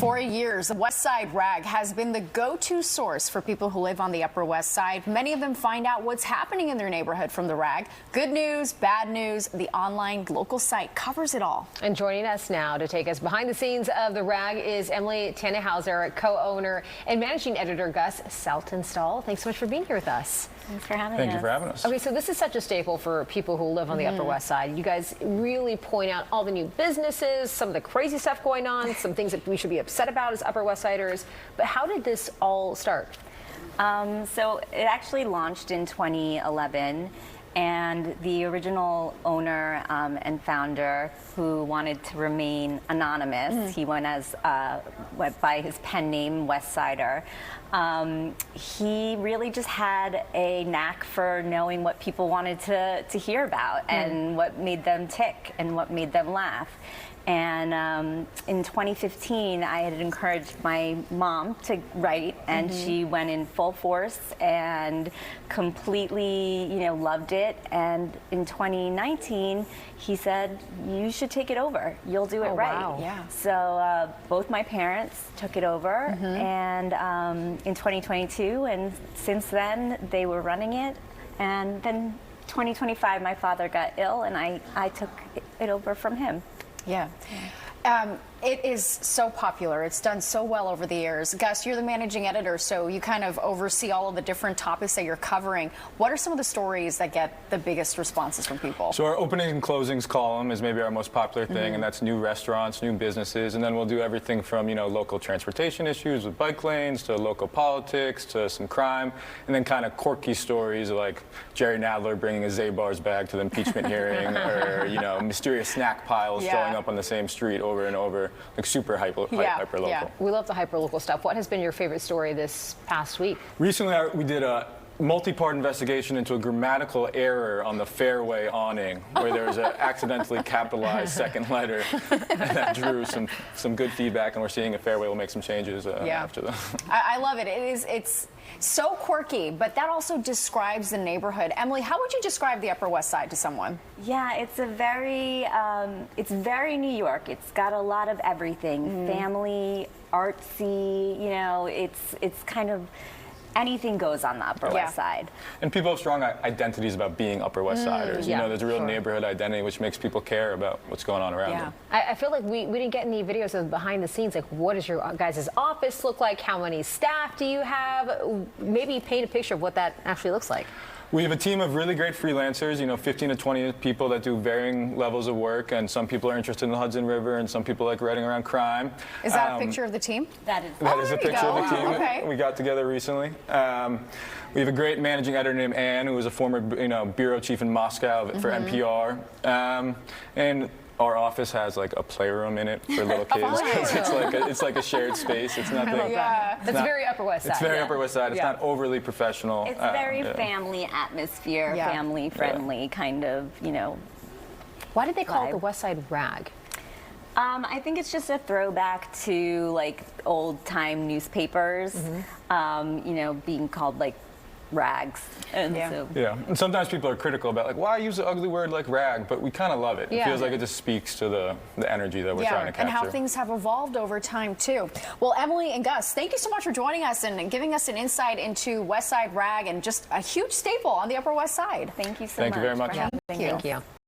For years, the West Side Rag has been the go-to source for people who live on the Upper West Side. Many of them find out what's happening in their neighborhood from the rag. Good news, bad news, the online local site covers it all. And joining us now to take us behind the scenes of the rag is Emily Tannenhauser, co-owner and managing editor Gus Saltonstall. Thanks so much for being here with us. Thanks for having us. Thank you for having us. Okay, so this is such a staple for people who live on the Upper West Side. You guys really point out all the new businesses, some of the crazy stuff going on, some things that we should be upset about as Upper West Siders. But how did this all start? So it actually launched in 2011. And the original owner and founder, who wanted to remain anonymous, he went by his pen name West Sider. He really just had a knack for knowing what people wanted to hear about and what made them tick and what made them laugh. And in 2015, I had encouraged my mom to write, and she went in full force and completely, loved it. And in 2019, he said, "You should take it over. You'll do it right." Wow. Yeah. So both my parents took it over, and in 2022, and since then they were running it. And then 2025, my father got ill, and I took it over from him. Yeah. It is so popular. It's done so well over the years. Gus, you're the managing editor, so you kind of oversee all of the different topics that you're covering. What are some of the stories that get the biggest responses from people? So our opening and closings column is maybe our most popular thing, and that's new restaurants, new businesses, and then we'll do everything from, local transportation issues with bike lanes to local politics to some crime, and then kind of quirky stories like Jerry Nadler bringing a Zabar's bag to the impeachment hearing, or, mysterious snack piles showing up on the same street over and over. Like super hyper local. Yeah, we love the hyper local stuff. What has been your favorite story this past week? Recently, we did a multi-part investigation into a grammatical error on the fairway awning, where there was an accidentally capitalized second letter, and that drew some good feedback. And we're seeing if Fairway will make some changes after that. I love it. It's so quirky, but that also describes the neighborhood. Emily, how would you describe the Upper West Side to someone? Yeah, it's very New York. It's got a lot of everything, family, artsy. It's kind of anything goes on the Upper West Side. And people have strong identities about being Upper West Siders. There's a real neighborhood identity, which makes people care about what's going on around them. I feel like we didn't get any videos of behind the scenes, like what does your guys' office look like? How many staff do you have? Maybe paint a picture of what that actually looks like. We have a team of really great freelancers, 15 to 20 people that do varying levels of work, and some people are interested in the Hudson River, and some people like writing around crime. Is that a picture of the team? That is. That is a picture of the team. Okay. We got together recently. We have a great managing editor named Anne, who was a former bureau chief in Moscow for NPR. And our office has like a playroom in it for little kids. It's like a shared space. It's nothing. That's very Upper West Side. It's very Upper West Side. It's not overly professional. It's very family atmosphere, family friendly kind of, Why did they call it vibe. the West Side Rag? I think it's just a throwback to like old time newspapers, being called like rags. And and sometimes people are critical about like, why use an ugly word like rag? But we kind of love it. It feels like it just speaks to the energy that we're trying to capture. And how things have evolved over time too. Well, Emily and Gus, thank you so much for joining us and giving us an insight into West Side Rag and just a huge staple on the Upper West Side. Thank you so much. Thank you very much. For having Thank you.